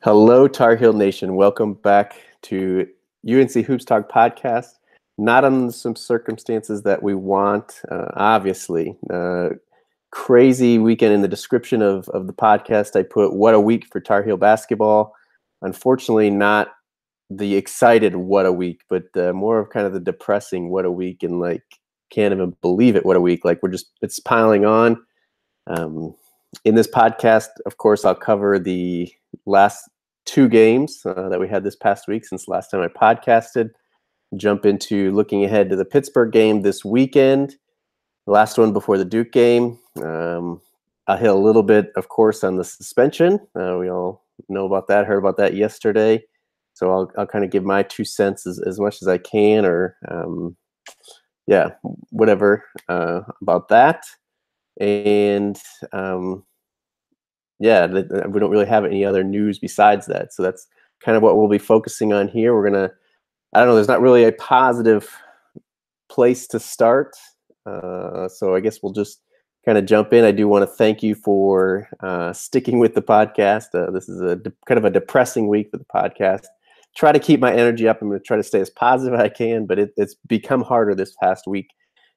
Hello, Tar Heel Nation. Welcome back to UNC Hoops Talk podcast. Not on some circumstances that we want, obviously. Crazy weekend. In the description of the podcast, I put what a week for Tar Heel basketball. Unfortunately, not the excited what a week, but more of kind of the depressing what a week, and like can't even believe it what a week. Like it's piling on. In this podcast, of course, I'll cover the last two games that we had this past week since the last time I podcasted. Jump into looking ahead to the Pittsburgh game this weekend, the last one before the Duke game. I'll hit a little bit, of course, on the suspension. We all know about that, heard about that yesterday. So I'll kind of give my 2 cents as much as I can, or whatever about that. And we don't really have any other news besides that. So that's kind of what we'll be focusing on here. I don't know, there's not really a positive place to start. So I guess we'll just kind of jump in. I do want to thank you for sticking with the podcast. This is kind of a depressing week for the podcast. Try to keep my energy up. I'm going to try to stay as positive as I can, but it's become harder this past week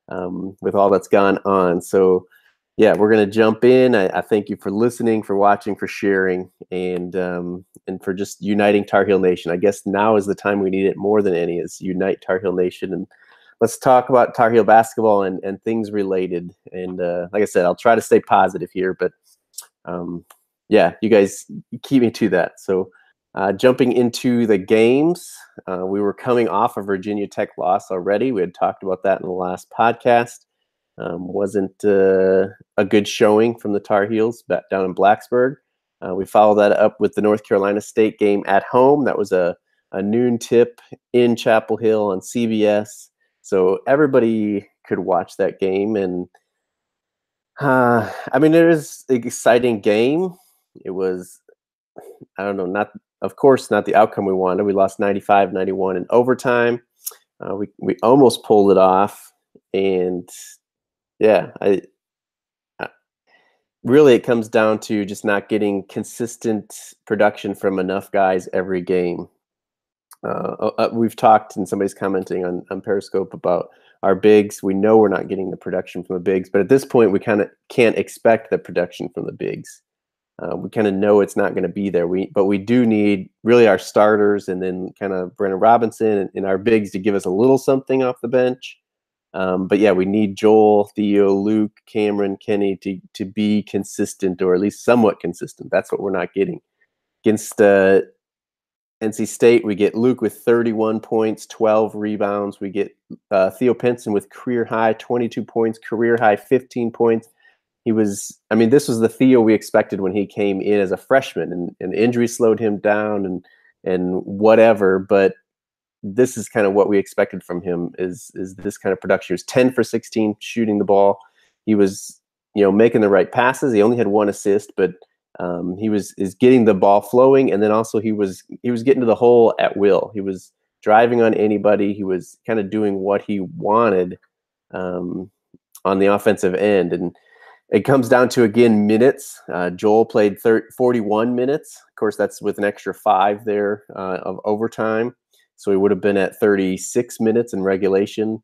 with all that's gone on. So yeah, we're going to jump in. I thank you for listening, for watching, for sharing, and for just uniting Tar Heel Nation. I guess now is the time we need it more than any, is unite Tar Heel Nation. And let's talk about Tar Heel basketball and things related. And like I said, I'll try to stay positive here, but you guys keep me to that. So jumping into the games, we were coming off a Virginia Tech loss already. We had talked about that in the last podcast. Wasn't a good showing from the Tar Heels back down in Blacksburg. We followed that up with the North Carolina State game at home. That was a noon tip in Chapel Hill on CBS. So everybody could watch that game. And it was an exciting game. It was, of course, not the outcome we wanted. We lost 95-91 in overtime. We almost pulled it off. And really it comes down to just not getting consistent production from enough guys every game. We've talked, and somebody's commenting on Periscope about our bigs. We know we're not getting the production from the bigs, but at this point we kind of can't expect the production from the bigs. We kind of know it's not going to be there. But we do need really our starters, and then kind of Brennan Robinson and our bigs to give us a little something off the bench. We need Joel, Theo, Luke, Cameron, Kenny to be consistent, or at least somewhat consistent. That's what we're not getting. Against NC State, we get Luke with 31 points, 12 rebounds. We get Theo Pinson with career high 22 points, career high 15 points. This was the Theo we expected when he came in as a freshman, and injury slowed him down and whatever, but this is kind of what we expected from him, is this kind of production. He was 10 for 16 shooting the ball. He was, making the right passes. He only had 1 assist, but he is getting the ball flowing. And then also he was getting to the hole at will. He was driving on anybody. He was kind of doing what he wanted on the offensive end. And it comes down to, again, minutes. Joel played 41 minutes. Of course, that's with an extra 5 there of overtime. So he would have been at 36 minutes in regulation.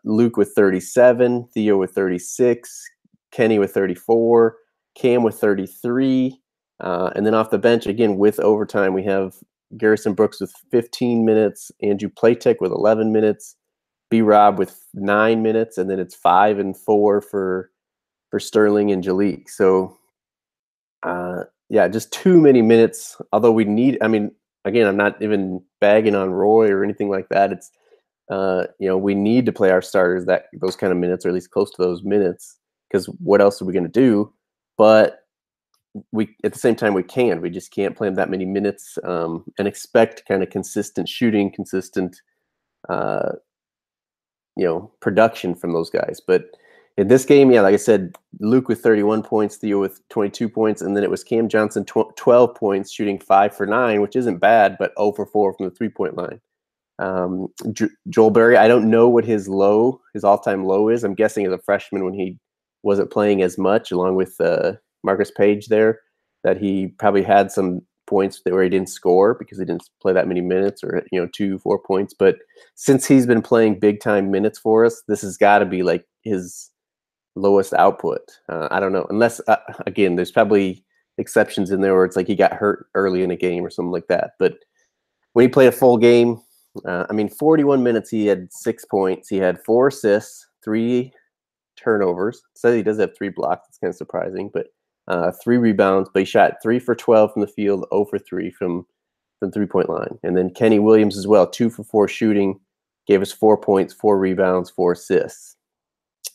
Luke with 37, Theo with 36, Kenny with 34, Cam with 33. And then off the bench, again, with overtime, we have Garrison Brooks with 15 minutes, Andrew Platek with 11 minutes, B-Rob with 9 minutes, and then it's 5 and 4 for Sterling and Jalek. So, just too many minutes. Although we need, again, I'm not even bagging on Roy or anything like that. It's, we need to play our starters those kind of minutes, or at least close to those minutes, because what else are we going to do? But at the same time, we just can't play them that many minutes and expect kind of consistent shooting, consistent, production from those guys. But in this game, like I said, Luke with 31 points, Theo with 22 points, and then it was Cam Johnson 12 points, shooting 5 for 9, which isn't bad, but 0 for 4 from the 3-point line. Joel Berry, I don't know what his all-time low is. I'm guessing as a freshman when he wasn't playing as much, along with Marcus Page there, that he probably had some points where he didn't score because he didn't play that many minutes, or 2-4 points. But since he's been playing big time minutes for us, this has got to be like his lowest output. I don't know, unless again, there's probably exceptions in there where it's like he got hurt early in a game or something like that. But when he played a full game, 41 minutes, he had 6 points. He had 4 assists, 3 turnovers. So he does have 3 blocks. It's kind of surprising, but 3 rebounds. But he shot 3 for 12 from the field, 0 for 3 from 3-point line. And then Kenny Williams as well, 2 for 4 shooting, gave us 4 points, 4 rebounds, 4 assists.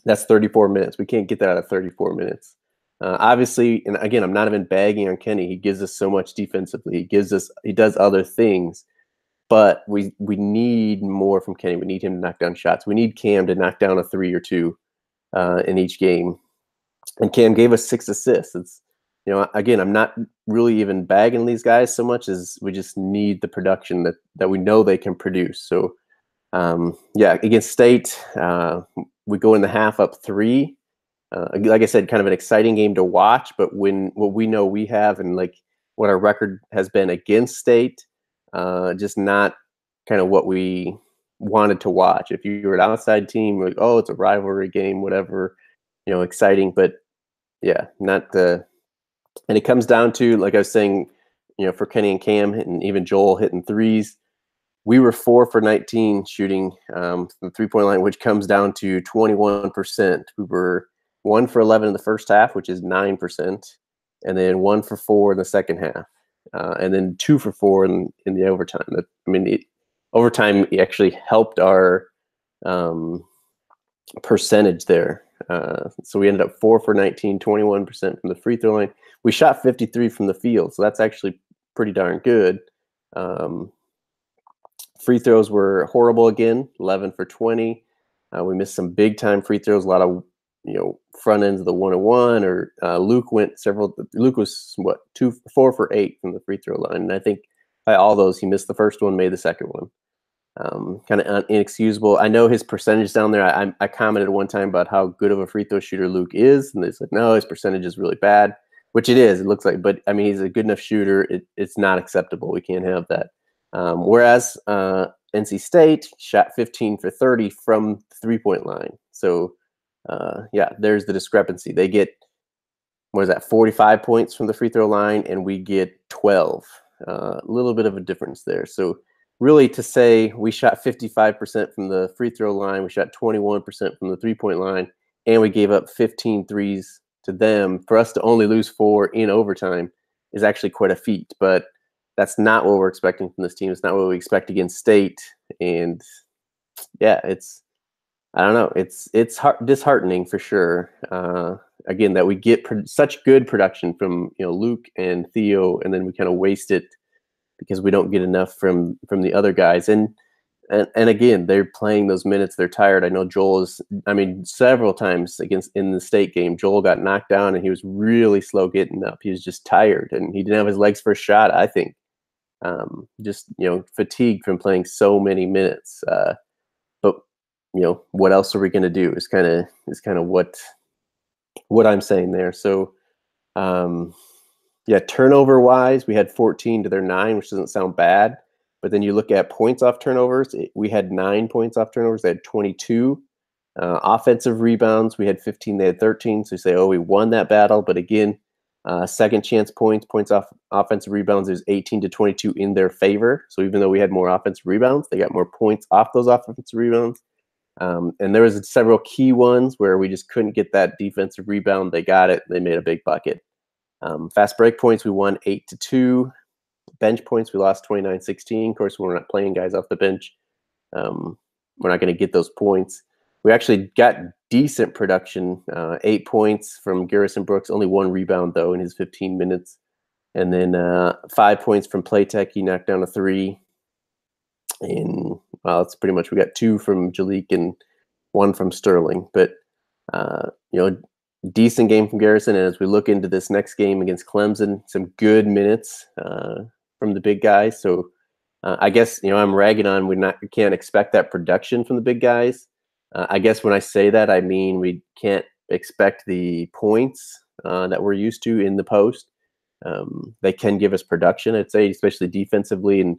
That's 34 minutes. We can't get that out of 34 minutes. Obviously, and again, I'm not even bagging on Kenny. He gives us so much defensively. He does other things, but we need more from Kenny. We need him to knock down shots. We need Cam to knock down a 3 or 2 in each game. And Cam gave us 6 assists. It's, again, I'm not really even bagging these guys so much as we just need the production that we know they can produce. So, against State, we go in the half up 3. Like I said, kind of an exciting game to watch, but when what we know we have and like what our record has been against State, just not kind of what we wanted to watch. If you were an outside team, like, oh, it's a rivalry game, whatever, exciting, but yeah, not the. And it comes down to, like I was saying, for Kenny and Cam and even Joel hitting threes, we were 4 for 19 shooting from the 3-point line, which comes down to 21%. We were 1 for 11 in the first half, which is 9%, and then 1 for 4 in the second half, and then 2 for 4 in the overtime. Overtime actually helped our percentage there. So we ended up 4 for 19, 21% from the free throw line. We shot 53 from the field, so that's actually pretty darn good. Free throws were horrible again, 11 for 20. We missed some big time free throws, a lot of front ends of the 1-on-1, or Luke went several. Luke was 4 for 8 from the free throw line, and I think by all those he missed the first one, made the second one. Kind of inexcusable. I know his percentage down there. I commented one time about how good of a free throw shooter Luke is, and they said no, his percentage is really bad, which it is. It looks like, but he's a good enough shooter. It's not acceptable. We can't have that. Whereas NC State shot 15 for 30 from the 3-point line. So there's the discrepancy. They get 45 points from the free throw line, and we get 12. A little bit of a difference there. So really, to say we shot 55% from the free throw line, we shot 21% from the 3-point line, and we gave up 15 threes to them, for us to only lose 4 in overtime is actually quite a feat. But that's not what we're expecting from this team. It's not what we expect against State. And yeah, I don't know. It's disheartening for sure. Again, that we get such good production from Luke and Theo, and then we kind of waste it because we don't get enough from the other guys. And again, they're playing those minutes. They're tired. I know Joel is. Several times in the State game, Joel got knocked down, and he was really slow getting up. He was just tired, and he didn't have his legs for a shot, I think. Just fatigued from playing so many minutes. But what else are we going to do? Is kind of what I'm saying there. So, turnover wise, we had 14 to their 9, which doesn't sound bad. But then you look at points off turnovers. We had 9 points off turnovers. They had 22. Offensive rebounds, we had 15. They had 13. So you say, oh, we won that battle. But again, second chance points off offensive rebounds is 18 to 22 in their favor. So even though we had more offensive rebounds, they got more points off those offensive rebounds. And there was several key ones where we just couldn't get that defensive rebound. They got it. They made a big bucket. Fast break points, we won 8-2. Bench points, we lost 29-16. Of course, we're not playing guys off the bench. We're not going to get those points. We actually got decent production, 8 points from Garrison Brooks, only 1 rebound, though, in his 15 minutes. And then 5 points from Playtech. He knocked down a 3. And, it's pretty much, we got 2 from Jalek and 1 from Sterling. But, decent game from Garrison. And as we look into this next game against Clemson, some good minutes from the big guys. So I guess, I'm ragging on we can't expect that production from the big guys. I guess when I say that, I mean we can't expect the points that we're used to in the post. They can give us production, I'd say, especially defensively, and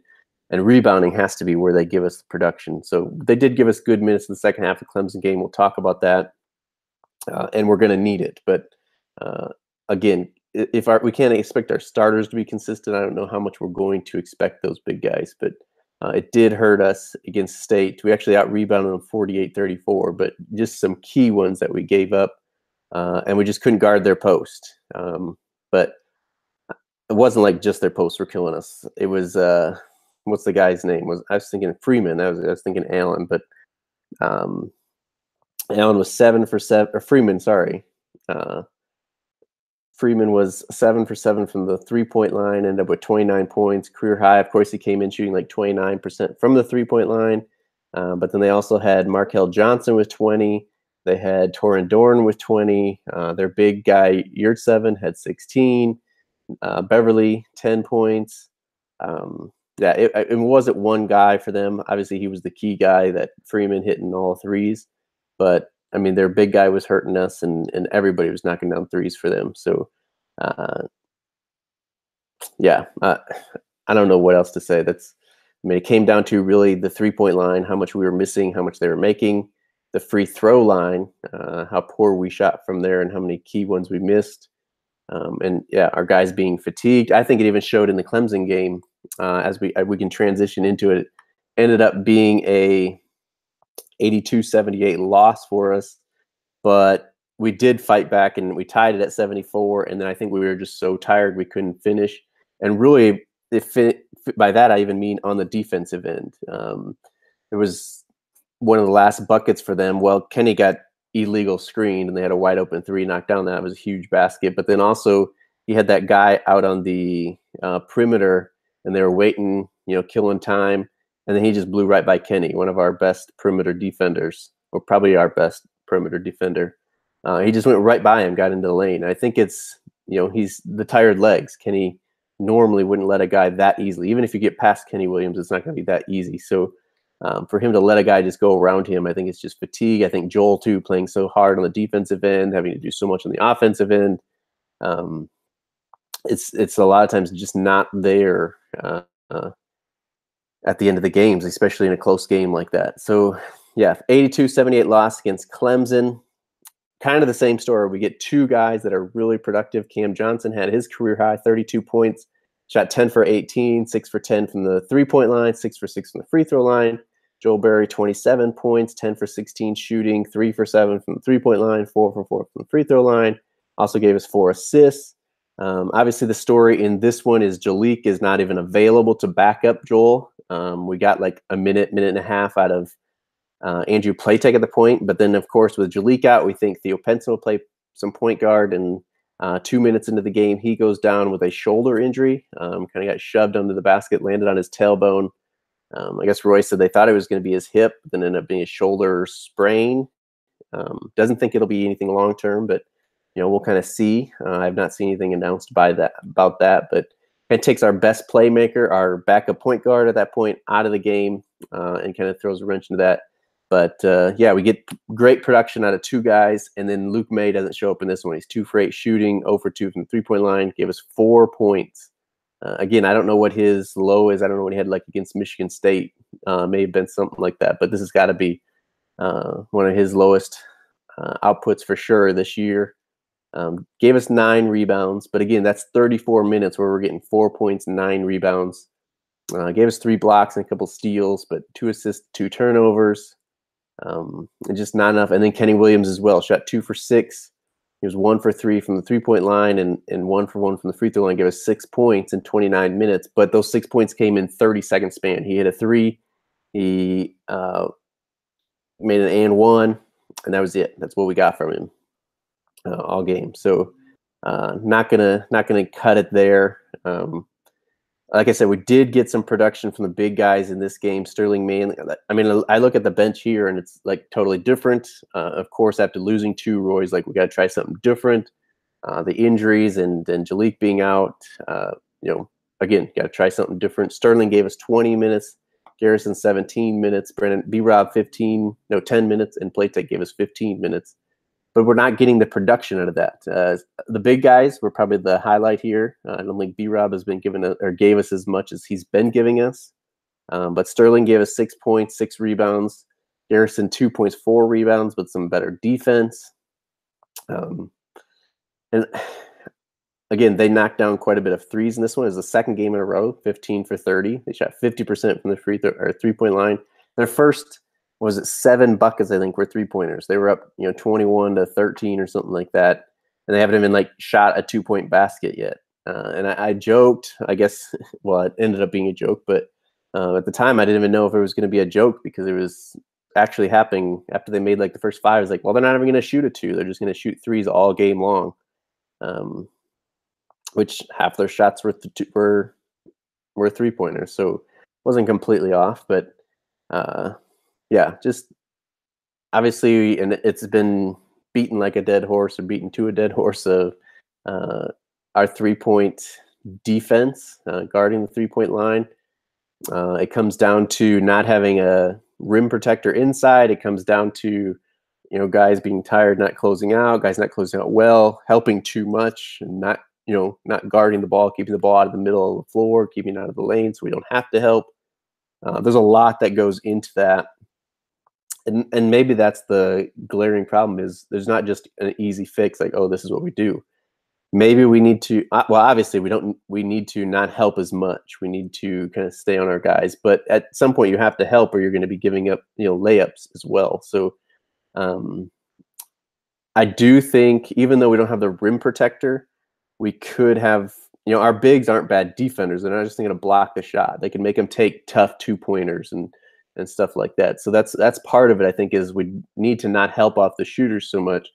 rebounding has to be where they give us the production. So they did give us good minutes in the second half of the Clemson game. We'll talk about that, and we're going to need it. But again, if we can't expect our starters to be consistent, I don't know how much we're going to expect those big guys. But it did hurt us against State. We actually out-rebounded them 48-34, but just some key ones that we gave up, and we just couldn't guard their post. But it wasn't like just their posts were killing us. It was what's the guy's name? I was thinking Freeman. I was thinking Allen, but Allen was 7 for 7. Or Freeman, sorry. Freeman was 7 for 7 from the 3-point line. Ended up with 29 points, career high. Of course, he came in shooting like 29% from the 3-point line. But then they also had Markel Johnson with 20. They had Torin Dorn with 20. Their big guy Yurtseven had 16. Beverly 10 points. It wasn't one guy for them. Obviously, he was the key guy, that Freeman hitting all threes. But I mean, their big guy was hurting us, and everybody was knocking down threes for them. So, I don't know what else to say. It came down to really the 3-point line, how much we were missing, how much they were making, the free throw line, how poor we shot from there, and how many key ones we missed. Our guys being fatigued. I think it even showed in the Clemson game, as we can transition into it. Ended up being a 82-78 loss for us, but we did fight back and we tied it at 74. And then I think we were just so tired we couldn't finish. And really, by that I even mean on the defensive end. It was one of the last buckets for them. Well, Kenny got illegal screen and they had a wide open 3 knocked down. That was a huge basket. But then also he had that guy out on the perimeter and they were waiting, killing time. And then he just blew right by Kenny, one of our best perimeter defenders, or probably our best perimeter defender. He just went right by him, got into the lane. I think it's, he's the tired legs. Kenny normally wouldn't let a guy that easily. Even if you get past Kenny Williams, it's not going to be that easy. So for him to let a guy just go around him, I think it's just fatigue. I think Joel, too, playing so hard on the defensive end, having to do so much on the offensive end. It's a lot of times just not there at the end of the games, especially in a close game like that. So, 82-78 loss against Clemson. Kind of the same story. We get 2 guys that are really productive. Cam Johnson had his career high, 32 points, shot 10 for 18, 6 for 10 from the 3-point line, 6 for 6 from the free throw line. Joel Berry, 27 points, 10 for 16 shooting, 3 for 7 from the 3-point line, 4 for 4 from the free throw line. Also gave us 4 assists. Obviously, the story in this one is Jalek is not even available to back up Joel. We got like a minute and a half out of Andrew Platek at the point. But then, of course, with Jalek out, we think Theo Penson will play some point guard. And 2 minutes into the game, he goes down with a shoulder injury. Kind of got shoved under the basket, landed on his tailbone. I guess Roy said they thought it was going to be his hip, but then ended up being a shoulder sprain. Doesn't think it'll be anything long term, but we'll kind of see. I've not seen anything announced about that, but it takes our best playmaker, our backup point guard at that point, out of the game, and kind of throws a wrench into that. But we get great production out of 2 guys, and then Luke May doesn't show up in this one. He's 2 for 8 shooting, 0 for 2 from the 3-point line, gave us 4 points. Again, I don't know what his low is. I don't know what he had like against Michigan State. May have been something like that, but this has got to be one of his lowest outputs for sure this year. Gave us 9 rebounds, but again, that's 34 minutes where we're getting 4 points, 9 rebounds. Gave us 3 blocks and a couple steals, but 2 assists, 2 turnovers. And just not enough. And then Kenny Williams as well, shot 2 for 6. He was 1 for 3 from the 3-point line and 1 for 1 from the free throw line. Gave us 6 points in 29 minutes, but those 6 points came in 30-second span. He hit a 3. He made an and 1, and that was it. That's what we got from him all game. So not gonna cut it there. Like I said, we did get some production from the big guys in this game. Sterling mainly. I mean, I look at the bench here, and it's like totally different. Of course, after losing 2, Roy's like, we got to try something different. The injuries and then Jalek being out, again, got to try something different. Sterling gave us 20 minutes, Garrison 17 minutes, Brandon B-Rob 10 minutes, and Platek gave us 15 minutes. but we're not getting the production out of that. The big guys were probably the highlight here. I don't think B-Rob has been gave us as much as he's been giving us. But Sterling gave us 6 points, 6 rebounds. Garrison 2 points, 4 rebounds, but some better defense. And again, they knocked down quite a bit of threes in this one. It was the second game in a row, 15 for 30. They shot 50% from the three-point line. Their first, 7 buckets, I think, were three-pointers. They were up, 21-13 or something like that. And they haven't even shot a 2-point basket yet. And I joked, I guess, well, it ended up being a joke, but at the time I didn't even know if it was going to be a joke because it was actually happening after they made the first 5. It's well, they're not even going to shoot a 2. They're just going to shoot threes all game long. Which half their shots were three-pointers, so it wasn't completely off. But yeah, just obviously, and it's been beaten like a dead horse, or beaten to a dead horse of our three-point defense, guarding the three-point line. It comes down to not having a rim protector inside. It comes down to guys being tired, not closing out, guys not closing out well, helping too much, and not guarding the ball, keeping the ball out of the middle of the floor, keeping it out of the lane so we don't have to help. There's a lot that goes into that. And maybe that's the glaring problem is there's not just an easy fix oh, this is what we do. Maybe we need to, well, obviously we need to not help as much. We need to kind of stay on our guys, but at some point you have to help or you're going to be giving up, layups as well. So I do think even though we don't have the rim protector, we could have, our bigs aren't bad defenders. They're not just going to block the shot. They can make them take tough 2-pointers and stuff like that. So that's part of it, I think, is we need to not help off the shooters so much.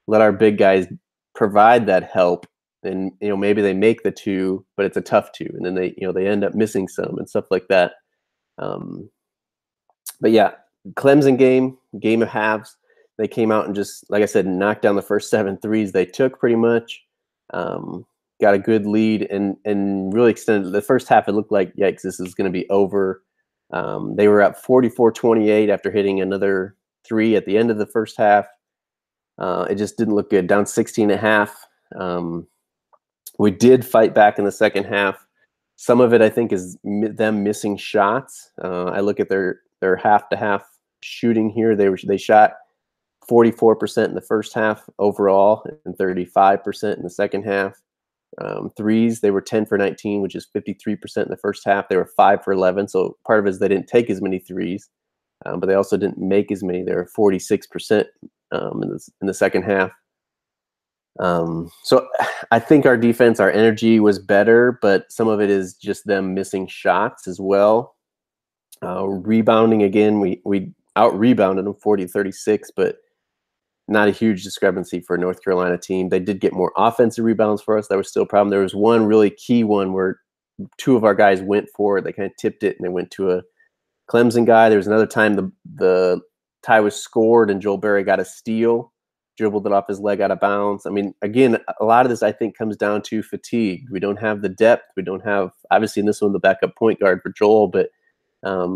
Let our big guys provide that help. And, maybe they make the 2, but it's a tough 2. And then they end up missing some and stuff like that. But yeah, Clemson game of halves. They came out and just, like I said, knocked down the first 7 threes they took pretty much. Got a good lead and really extended. The first half, it looked like, yikes, this is going to be over. They were up 44-28 after hitting another 3 at the end of the first half. It just didn't look good. Down 16.5. We did fight back in the second half. Some of it, I think, is them missing shots. I look at their half-to-half shooting here. They shot 44% in the first half overall and 35% in the second half. Threes, they were 10 for 19, which is 53% in the first half. They were 5 for 11. So part of it is they didn't take as many threes, but they also didn't make as many. They were 46% in the second half. So I think our defense, our energy was better, but some of it is just them missing shots as well. Rebounding again, we out-rebounded them 40-36, but not a huge discrepancy for a North Carolina team. They did get more offensive rebounds for us. That was still a problem. There was one really key one where 2 of our guys went for it. They kind of tipped it, and they went to a Clemson guy. There was another time the tie was scored, and Joel Berry got a steal, dribbled it off his leg out of bounds. I mean, again, a lot of this, I think, comes down to fatigue. We don't have the depth. We don't have, obviously, in this one, the backup point guard for Joel, but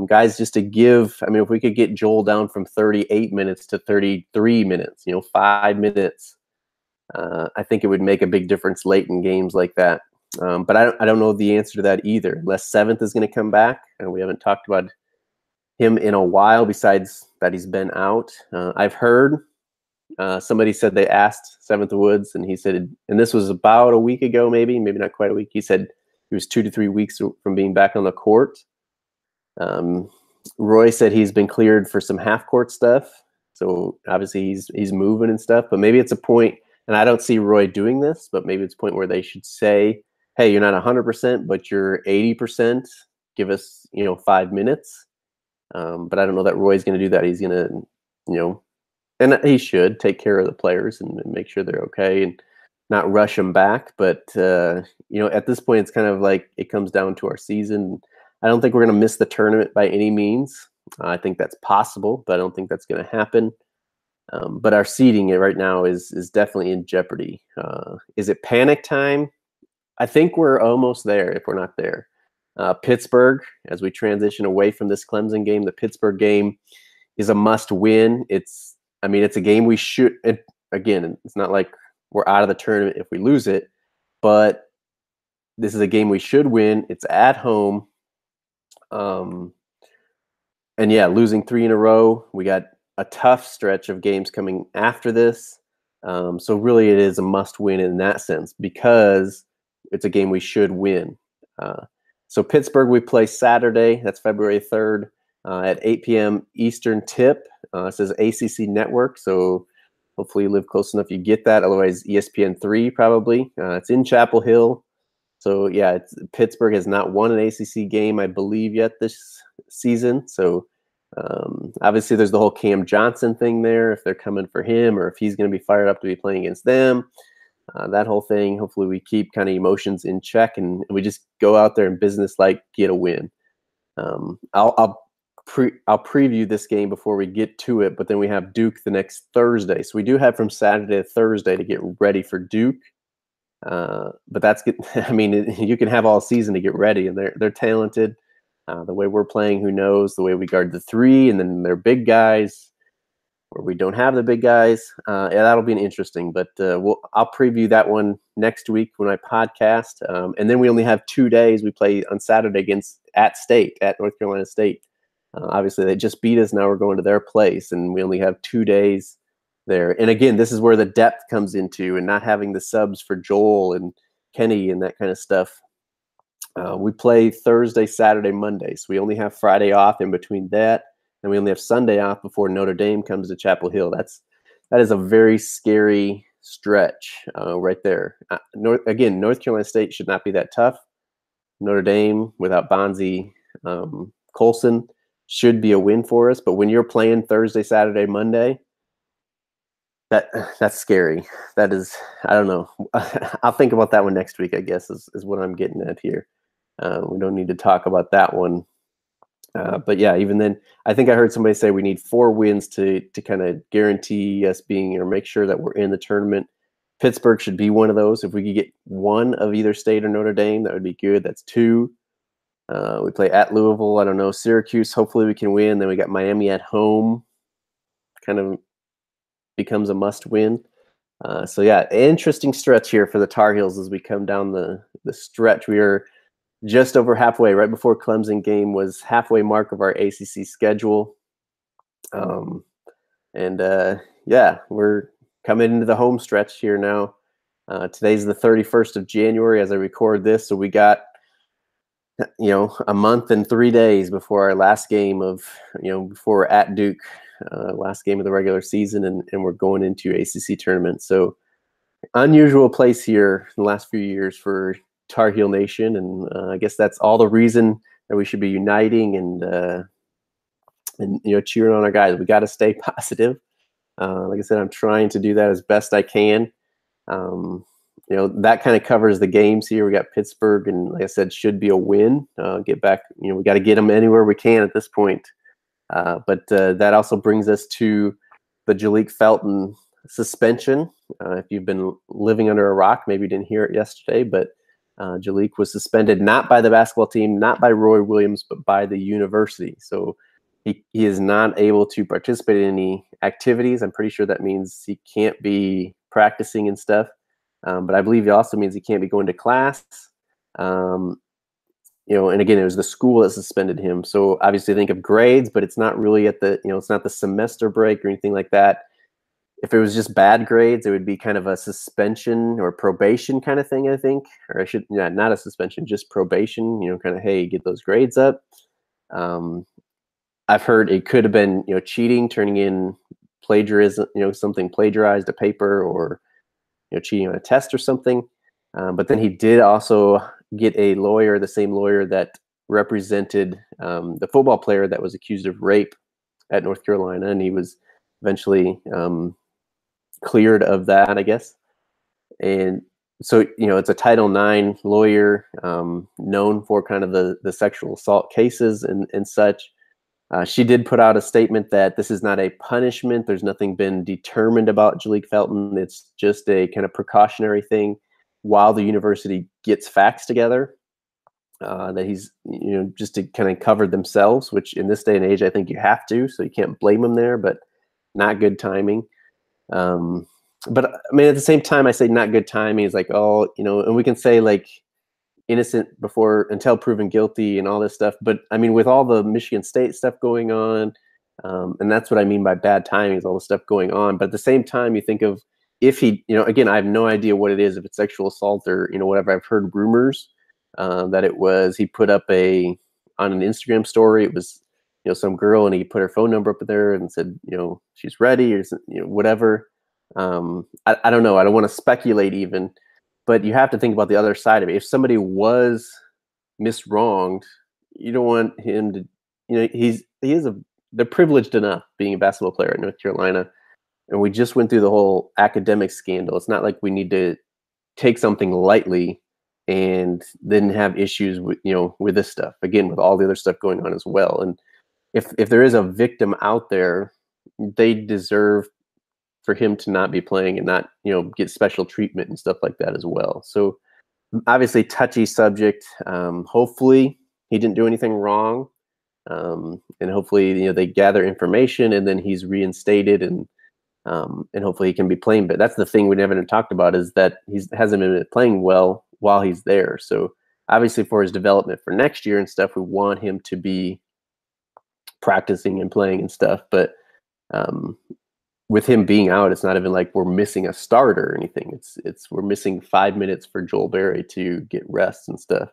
guys, just to give, I mean, if we could get Joel down from 38 minutes to 33 minutes, 5 minutes, I think it would make a big difference late in games like that. But I don't know the answer to that either, unless Seventh is going to come back. And we haven't talked about him in a while, besides that he's been out. I've heard somebody said they asked Seventh Woods, and he said, and this was about a week ago, maybe not quite a week. He said he was 2 to 3 weeks from being back on the court. Roy said he's been cleared for some half-court stuff, so obviously he's moving and stuff. But maybe it's a point, and I don't see Roy doing this, but maybe it's a point where they should say, "Hey, you're not 100%, but you're 80%. Give us, 5 minutes." But I don't know that Roy's going to do that. He's going to, and he should take care of the players and make sure they're okay and not rush them back. But at this point, it's kind of like it comes down to our season. I don't think we're going to miss the tournament by any means. I think that's possible, but I don't think that's going to happen. But our seeding right now is definitely in jeopardy. Is it panic time? I think we're almost there if we're not there. Pittsburgh, as we transition away from this Clemson game, the Pittsburgh game is a must win. It's a game we should, again, it's not like we're out of the tournament if we lose it, but this is a game we should win. It's at home. And yeah, losing 3 in a row. We got a tough stretch of games coming after this. So really it is a must win in that sense because it's a game we should win. So Pittsburgh, we play Saturday. That's February 3rd at 8 p.m. Eastern tip. It says ACC Network. So hopefully you live close enough you get that. Otherwise, ESPN3 probably. It's in Chapel Hill. So yeah, Pittsburgh has not won an ACC game, I believe, yet this season. So obviously there's the whole Cam Johnson thing there, if they're coming for him or if he's going to be fired up to be playing against them. That whole thing, hopefully we keep kind of emotions in check and we just go out there and business-like get a win. I'll preview this game before we get to it, but then we have Duke the next Thursday. So we do have from Saturday to Thursday to get ready for Duke. But that's good. I mean, you can have all season to get ready, and they're talented. The way we're playing, who knows? The way we guard the 3, and then they're big guys, where we don't have the big guys. Yeah, that'll be interesting. But I'll preview that one next week when I podcast. And then we only have 2 days. We play on Saturday at North Carolina State. Obviously, they just beat us. Now we're going to their place, and we only have 2 days there. And again, this is where the depth comes into, and not having the subs for Joel and Kenny and that kind of stuff. We play Thursday, Saturday, Monday. So we only have Friday off in between that. And we only have Sunday off before Notre Dame comes to Chapel Hill. That is a very scary stretch right there. North Carolina State should not be that tough. Notre Dame without Bonzi Colson should be a win for us. But when you're playing Thursday, Saturday, Monday, that's scary. That is, I don't know. I'll think about that one next week, I guess, is what I'm getting at here. We don't need to talk about that one. But yeah, even then, I think I heard somebody say we need 4 wins to kind of guarantee us being or make sure that we're in the tournament. Pittsburgh should be one of those. If we could get 1 of either State or Notre Dame, that would be good. That's 2. We play at Louisville. I don't know. Syracuse, hopefully we can win. Then we got Miami at home. Kind of becomes a must win. So yeah, interesting stretch here for the Tar Heels as we come down the stretch. We are just over halfway. Right before Clemson game was halfway mark of our ACC schedule. Yeah, we're coming into the home stretch here now. Today's the 31st of January as I record this. So we got, a month and 3 days before our last game before we're at Duke, last game of the regular season, and we're going into ACC tournament. So unusual place here in the last few years for Tar Heel Nation, and I guess that's all the reason that we should be uniting and cheering on our guys. We got to stay positive. Like I said, I'm trying to do that as best I can. That kind of covers the games here. We got Pittsburgh, and like I said, should be a win. Get back. We got to get them anywhere we can at this point. But that also brings us to the Jalek Felton suspension. If you've been living under a rock, maybe you didn't hear it yesterday, but Jalek was suspended not by the basketball team, not by Roy Williams, but by the university. So he is not able to participate in any activities. I'm pretty sure that means he can't be practicing and stuff. But I believe it also means he can't be going to class. And again, it was the school that suspended him. So obviously think of grades, but it's not really it's not the semester break or anything like that. If it was just bad grades, it would be kind of a suspension or probation kind of thing, I think. Or not a suspension, just probation, kind of, hey, get those grades up. I've heard it could have been, cheating, turning in plagiarism, something plagiarized, a paper, or, cheating on a test or something. But then he did also get a lawyer, the same lawyer that represented the football player that was accused of rape at North Carolina, and he was eventually cleared of that, I guess. And so, it's a Title IX lawyer, known for kind of the sexual assault cases and such. She did put out a statement that this is not a punishment. There's nothing been determined about Jalek Felton. It's just a kind of precautionary thing while the university gets facts together, that he's, just to kind of cover themselves, which in this day and age, I think you have to, so you can't blame him there, but not good timing. but I mean, at the same time, I say not good timing is like, oh, and we can say like innocent before until proven guilty and all this stuff. But I mean, with all the Michigan State stuff going on, and that's what I mean by bad timing is all the stuff going on. But at the same time, you think of if he, again, I have no idea what it is, if it's sexual assault or whatever. I've heard rumors that it was he put up on an Instagram story. It was some girl, and he put her phone number up there and said she's ready or whatever. I don't know. I don't want to speculate even. But you have to think about the other side of it. If somebody was miswronged, you don't want him to, they're privileged enough being a basketball player at North Carolina. And we just went through the whole academic scandal. It's not like we need to take something lightly and then have issues with this stuff. Again, with all the other stuff going on as well. And if there is a victim out there, they deserve for him to not be playing and not, get special treatment and stuff like that as well. So obviously touchy subject. Hopefully he didn't do anything wrong. And hopefully, they gather information and then he's reinstated and hopefully he can be playing. But that's the thing we never talked about is that he hasn't been playing well while he's there. So obviously for his development for next year and stuff, we want him to be practicing and playing and stuff. But with him being out, it's not even like we're missing a start or anything. It's we're missing 5 minutes for Joel Berry to get rest and stuff.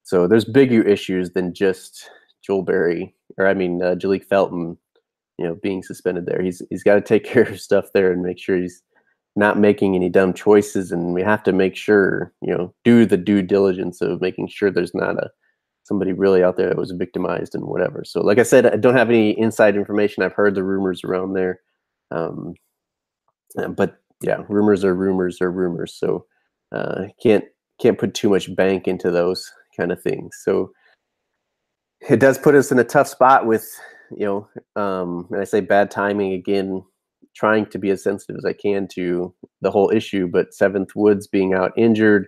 So there's bigger issues than just Joel Berry, or Jalek Felton, being suspended there. He's got to take care of stuff there and make sure he's not making any dumb choices. And we have to make sure, do the due diligence of making sure there's not somebody really out there that was victimized and whatever. So like I said, I don't have any inside information. I've heard the rumors around there. But yeah, rumors are rumors. So can't put too much bank into those kind of things. So it does put us in a tough spot with, and I say bad timing again, trying to be as sensitive as I can to the whole issue, but Seventh Woods being out injured,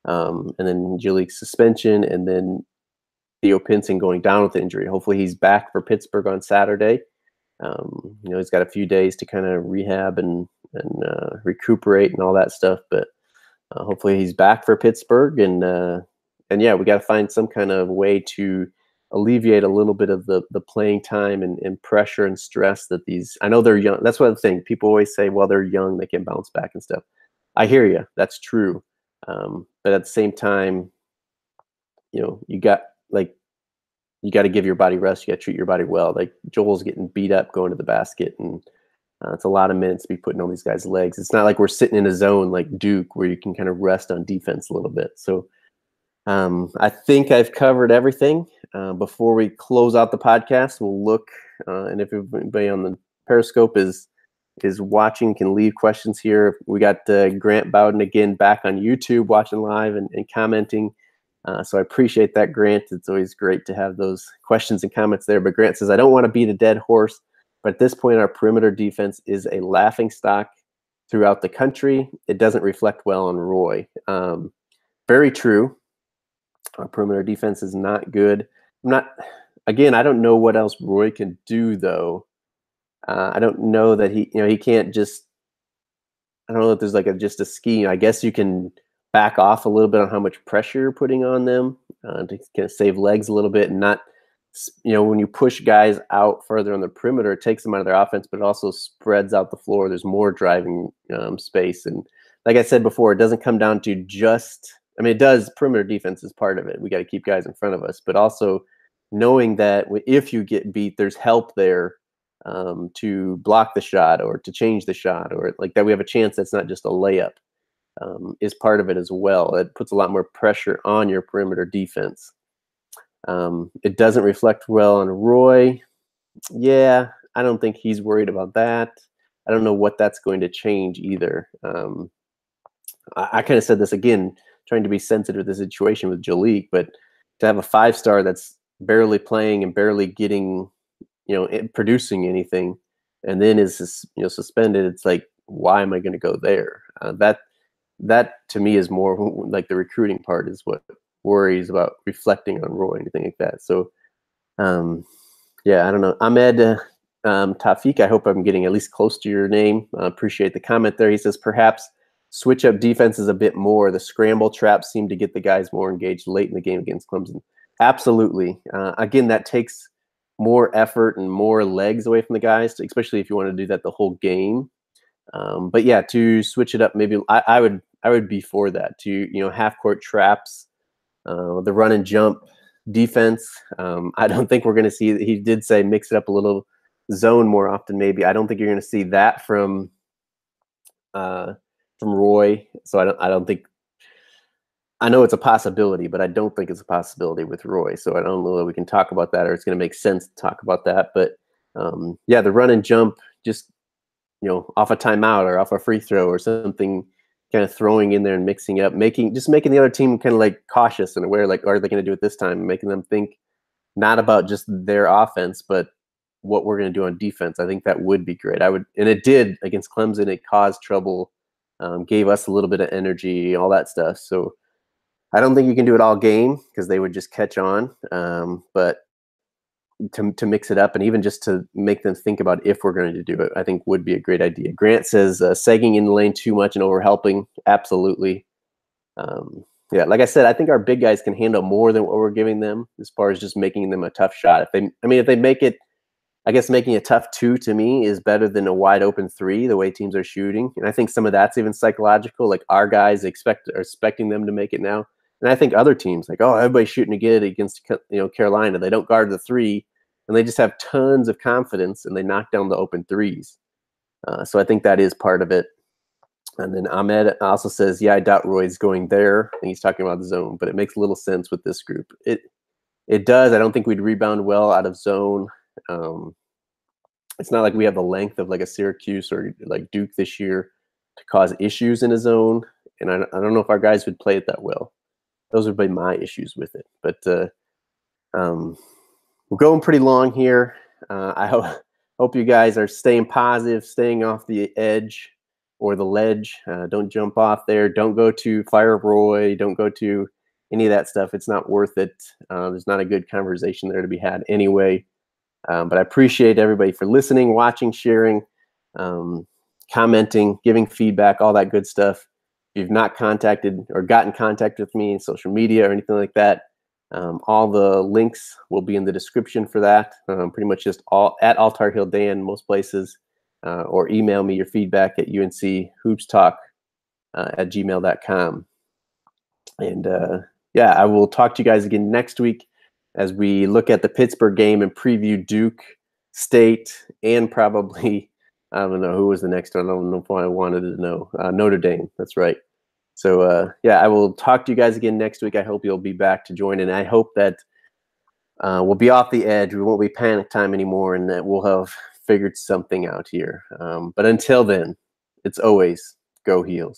and then Jalek's suspension, and then Theo Pinson going down with injury. Hopefully he's back for Pittsburgh on Saturday. He's got a few days to kind of rehab and recuperate and all that stuff, but hopefully he's back for Pittsburgh. And yeah, we got to find some kind of way to alleviate a little bit of the playing time and pressure and stress that I know they're young. That's one thing people always say, well, they're young, they can bounce back and stuff. I hear you. That's true. But at the same time, you got to give your body rest. You got to treat your body well. Like Joel's getting beat up going to the basket, and it's a lot of minutes to be putting on these guys' legs. It's not like we're sitting in a zone like Duke where you can kind of rest on defense a little bit. So I think I've covered everything. Before we close out the podcast, we'll look, and if anybody on the Periscope is watching, can leave questions here. We got Grant Bowden again back on YouTube watching live and commenting. So I appreciate that, Grant. It's always great to have those questions and comments there. But Grant says, I don't want to beat a dead horse, but at this point, our perimeter defense is a laughingstock throughout the country. It doesn't reflect well on Roy. Very true. Our perimeter defense is not good. I don't know what else Roy can do, though. I don't know that he can't just, I don't know if there's just a scheme. I guess you can back off a little bit on how much pressure you're putting on them to kind of save legs a little bit and not, when you push guys out further on the perimeter, it takes them out of their offense, but it also spreads out the floor. There's more driving space. And like I said before, it doesn't come down to just, it does, perimeter defense is part of it. We got to keep guys in front of us, but also knowing that if you get beat, there's help there to block the shot or to change the shot, or like that we have a chance that's not just a layup. Is part of it as well. It puts a lot more pressure on your perimeter defense. It doesn't reflect well on Roy. Yeah, I don't think he's worried about that. I don't know what that's going to change either. I kind of said this again, trying to be sensitive to the situation with Jalek, but to have a 5-star that's barely playing and barely getting, producing anything, and then is suspended, it's like, why am I going to go there? That to me is more like the recruiting part is what worries about reflecting on Roy, anything like that. So, yeah, I don't know. Ahmed, Tafik, I hope I'm getting at least close to your name. Appreciate the comment there. He says, perhaps switch up defenses a bit more. The scramble traps seem to get the guys more engaged late in the game against Clemson. Absolutely. Again, that takes more effort and more legs away from the guys, especially if you want to do that the whole game. But yeah, to switch it up, maybe I would be for that. To half court traps, the run and jump defense. I don't think we're going to see. He did say mix it up a little, zone more often. Maybe I don't think you're going to see that from Roy. So I don't think. I know it's a possibility, but I don't think it's a possibility with Roy. So I don't know that we can talk about that, or it's going to make sense to talk about that. But yeah, the run and jump, just off a timeout or off a free throw or something, kind of throwing in there and mixing up, making the other team kind of like cautious and aware, like, are they going to do it this time? Making them think not about just their offense, but what we're going to do on defense. I think that would be great. And it did against Clemson. It caused trouble, gave us a little bit of energy, all that stuff. So I don't think you can do it all game because they would just catch on. But to mix it up and even just to make them think about if we're going to do it, I think would be a great idea. Grant says segging in the lane too much and overhelping. Absolutely. Yeah, like I said, I think our big guys can handle more than what we're giving them as far as just making them a tough shot. If they make it, I guess making a tough 2 to me is better than a wide open 3, the way teams are shooting. And I think some of that's even psychological. Like our guys are expecting them to make it now. And I think other teams, like, oh, everybody's shooting to get it against Carolina. They don't guard the 3, and they just have tons of confidence, and they knock down the open 3s. So I think that is part of it. And then Ahmed also says, yeah, I doubt Roy's going there. I think he's talking about the zone, but it makes little sense with this group. It does. I don't think we'd rebound well out of zone. It's not like we have the length of like a Syracuse or like Duke this year to cause issues in a zone. And I don't know if our guys would play it that well. Those would be my issues with it. But we're going pretty long here. I hope you guys are staying positive, staying off the edge or the ledge. Don't jump off there. Don't go to Fire Roy. Don't go to any of that stuff. It's not worth it. There's not a good conversation there to be had anyway. But I appreciate everybody for listening, watching, sharing, commenting, giving feedback, all that good stuff. If you've not contacted or gotten in contact with me in social media or anything like that, all the links will be in the description for that. Pretty much just all at Altar Hill Dan most places, or email me your feedback at unchoopstalk@gmail.com. And yeah, I will talk to you guys again next week as we look at the Pittsburgh game and preview Duke, State, and probably, I don't know who was the next one. I don't know if I wanted to know. Notre Dame. That's right. So yeah, I will talk to you guys again next week. I hope you'll be back to join, and I hope that we'll be off the edge. We won't be panic time anymore, and that we'll have figured something out here. But until then, it's always go Heels.